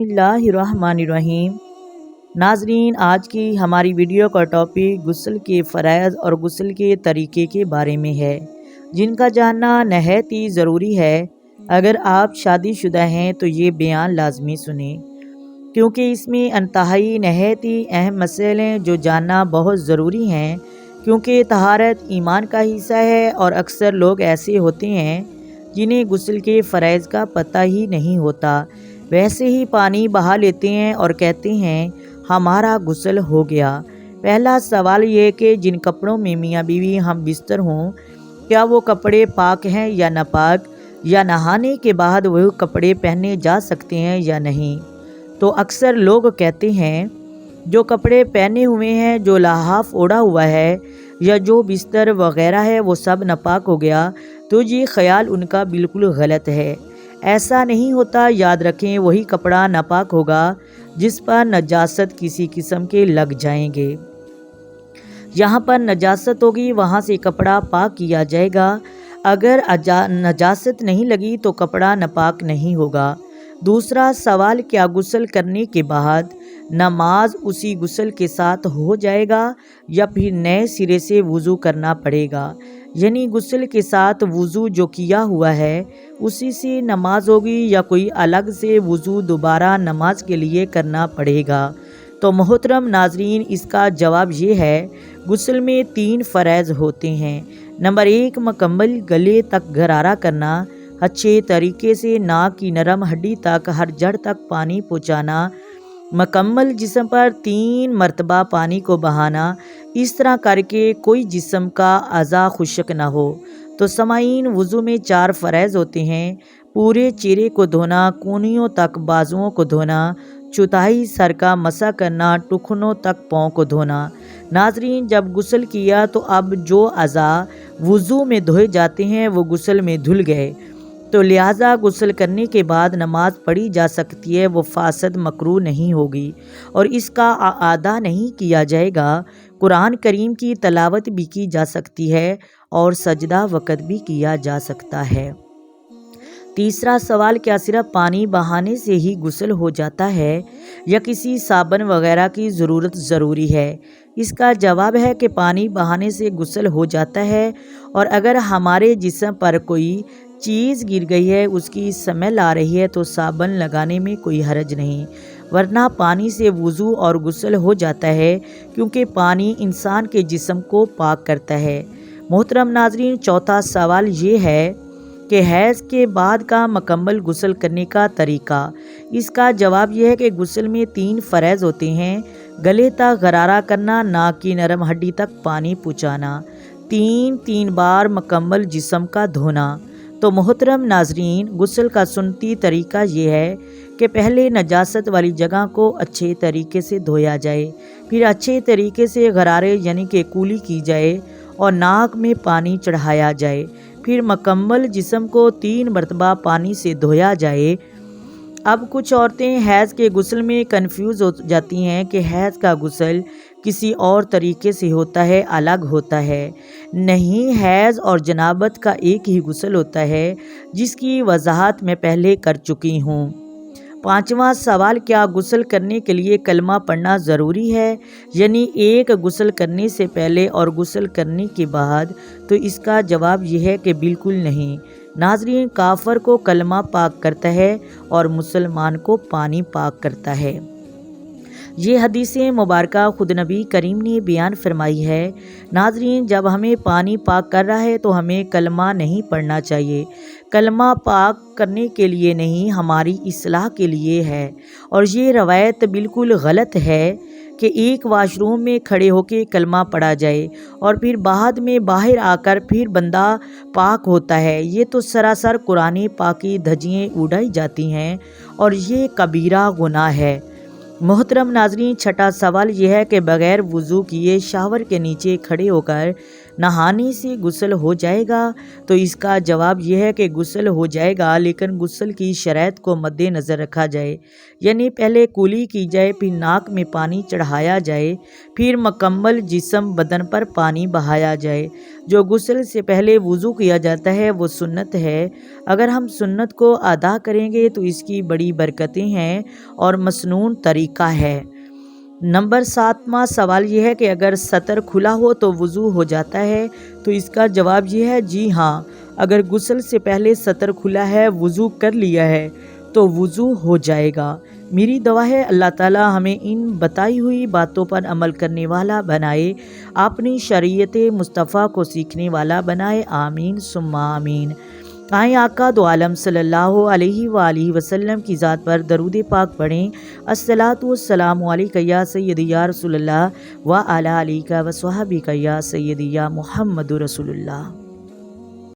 اللہ الرحمن الرحیم۔ ناظرین، آج کی ہماری ویڈیو کا ٹاپک غسل کے فرائض اور غسل کے طریقے کے بارے میں ہے، جن کا جاننا نہایت ہی ضروری ہے۔ اگر آپ شادی شدہ ہیں تو یہ بیان لازمی سنیں، کیونکہ اس میں انتہائی نہایت ہی اہم مسائل ہیں جو جاننا بہت ضروری ہیں، کیونکہ طہارت ایمان کا حصہ ہے اور اکثر لوگ ایسے ہوتے ہیں جنہیں غسل کے فرائض کا پتہ ہی نہیں ہوتا، ویسے ہی پانی بہا لیتے ہیں اور کہتے ہیں ہمارا غسل ہو گیا۔ پہلا سوال یہ کہ جن کپڑوں میں میاں بیوی ہم بستر ہوں، کیا وہ کپڑے پاک ہیں یا ناپاک، یا نہانے کے بعد وہ کپڑے پہنے جا سکتے ہیں یا نہیں؟ تو اکثر لوگ کہتے ہیں جو کپڑے پہنے ہوئے ہیں، جو لحاف اوڑھا ہوا ہے یا جو بستر وغیرہ ہے وہ سب ناپاک ہو گیا، تو یہ خیال ان کا بالکل غلط ہے۔ ایسا نہیں ہوتا۔ یاد رکھیں، وہی کپڑا ناپاک ہوگا جس پر نجاست کسی قسم کے لگ جائیں گے۔ جہاں پر نجاست ہوگی وہاں سے کپڑا پاک کیا جائے گا۔ اگر نجاست نہیں لگی تو کپڑا ناپاک نہیں ہوگا۔ دوسرا سوال، کیا غسل کرنے کے بعد نماز اسی غسل کے ساتھ ہو جائے گا یا پھر نئے سرے سے وضو کرنا پڑے گا؟ یعنی غسل کے ساتھ وضو جو کیا ہوا ہے اسی سے نماز ہوگی یا کوئی الگ سے وضو دوبارہ نماز کے لیے کرنا پڑے گا؟ تو محترم ناظرین، اس کا جواب یہ ہے، غسل میں 3 فرائض ہوتے ہیں۔ نمبر 1، مکمل گلے تک غرارہ کرنا، اچھے طریقے سے ناک کی نرم ہڈی تک ہر جڑ تک پانی پہنچانا، مکمل جسم پر 3 مرتبہ پانی کو بہانا، اس طرح کر کے کوئی جسم کا اعضاء خشک نہ ہو۔ تو سامعین، وضو میں 4 فرائض ہوتے ہیں: پورے چہرے کو دھونا، کونیوں تک بازوؤں کو دھونا، چوتھائی سر کا مسح کرنا، ٹخنوں تک پاؤں کو دھونا۔ ناظرین، جب غسل کیا تو اب جو اعضاء وضو میں دھوئے جاتے ہیں وہ غسل میں دھل گئے، تو لہٰذا غسل کرنے کے بعد نماز پڑھی جا سکتی ہے، وہ فاسد مکروہ نہیں ہوگی اور اس کا اعادہ نہیں کیا جائے گا۔ قرآن کریم کی تلاوت بھی کی جا سکتی ہے اور سجدہ وقت بھی کیا جا سکتا ہے۔ تیسرا سوال، کیا صرف پانی بہانے سے ہی غسل ہو جاتا ہے یا کسی صابن وغیرہ کی ضرورت ضروری ہے؟ اس کا جواب ہے کہ پانی بہانے سے غسل ہو جاتا ہے، اور اگر ہمارے جسم پر کوئی چیز گر گئی ہے، اس کی اسمیل آ رہی ہے تو صابن لگانے میں کوئی حرج نہیں، ورنہ پانی سے وضو اور غسل ہو جاتا ہے، کیونکہ پانی انسان کے جسم کو پاک کرتا ہے۔ محترم ناظرین، چوتھا سوال یہ ہے کہ حیض کے بعد کا مکمل غسل کرنے کا طریقہ۔ اس کا جواب یہ ہے کہ غسل میں 3 فرائض ہوتے ہیں: گلے تک غرارہ کرنا، ناک کی نرم ہڈی تک پانی پہنچانا، 3 بار مکمل جسم کا دھونا۔ تو محترم ناظرین، غسل کا سنتی طریقہ یہ ہے کہ پہلے نجاست والی جگہ کو اچھے طریقے سے دھویا جائے، پھر اچھے طریقے سے غرارے یعنی کہ کولی کی جائے اور ناک میں پانی چڑھایا جائے، پھر مکمل جسم کو 3 مرتبہ پانی سے دھویا جائے۔ اب کچھ عورتیں حیض کے غسل میں کنفیوز ہو جاتی ہیں کہ حیض کا غسل کسی اور طریقے سے ہوتا ہے، الگ ہوتا ہے۔ نہیں، حیض اور جنابت کا ایک ہی غسل ہوتا ہے، جس کی وضاحت میں پہلے کر چکی ہوں۔ 5واں سوال، کیا غسل کرنے کے لیے کلمہ پڑھنا ضروری ہے؟ یعنی ایک غسل کرنے سے پہلے اور غسل کرنے کے بعد؟ تو اس کا جواب یہ ہے کہ بالکل نہیں۔ ناظرین، کافر کو کلمہ پاک کرتا ہے اور مسلمان کو پانی پاک کرتا ہے۔ یہ حدیث مبارکہ خود نبی کریم نے بیان فرمائی ہے۔ ناظرین، جب ہمیں پانی پاک کر رہا ہے تو ہمیں کلمہ نہیں پڑھنا چاہیے۔ کلمہ پاک کرنے کے لیے نہیں، ہماری اصلاح کے لیے ہے، اور یہ روایت بالکل غلط ہے کہ ایک واش روم میں کھڑے ہو کے کلمہ پڑھا جائے اور پھر بعد میں باہر آ کر پھر بندہ پاک ہوتا ہے۔ یہ تو سراسر قرآن پاک کی دھجیاں اڑائی جاتی ہیں اور یہ کبیرہ گناہ ہے۔ محترم ناظرین، چھٹا سوال یہ ہے کہ بغیر وضو کیے شاور کے نیچے کھڑے ہو کر نہانے سے غسل ہو جائے گا؟ تو اس کا جواب یہ ہے کہ غسل ہو جائے گا، لیکن غسل کی شرائط کو مد نظر رکھا جائے، یعنی پہلے کلی کی جائے، پھر ناک میں پانی چڑھایا جائے، پھر مکمل جسم بدن پر پانی بہایا جائے۔ جو غسل سے پہلے وضو کیا جاتا ہے وہ سنت ہے۔ اگر ہم سنت کو ادا کریں گے تو اس کی بڑی برکتیں ہیں اور مسنون طریقہ ہے۔ نمبر 7واں سوال یہ ہے کہ اگر سطر کھلا ہو تو وضو ہو جاتا ہے؟ تو اس کا جواب یہ ہے جی ہاں، اگر غسل سے پہلے سطر کھلا ہے، وضو کر لیا ہے تو وضو ہو جائے گا۔ میری دعا ہے اللہ تعالی ہمیں ان بتائی ہوئی باتوں پر عمل کرنے والا بنائے، اپنی شریعت مصطفیٰ کو سیکھنے والا بنائے، آمین ثم آمین۔ آئیں آقا دو عالم صلی اللہ علیہ وآلہ وسلم کی ذات پر درود پاک پڑھیں۔ الصلاۃ والسلام علیک یا سیدی یا رسول اللہ وعلی آلک وصحبک یا سیدی یا محمد رسول اللہ۔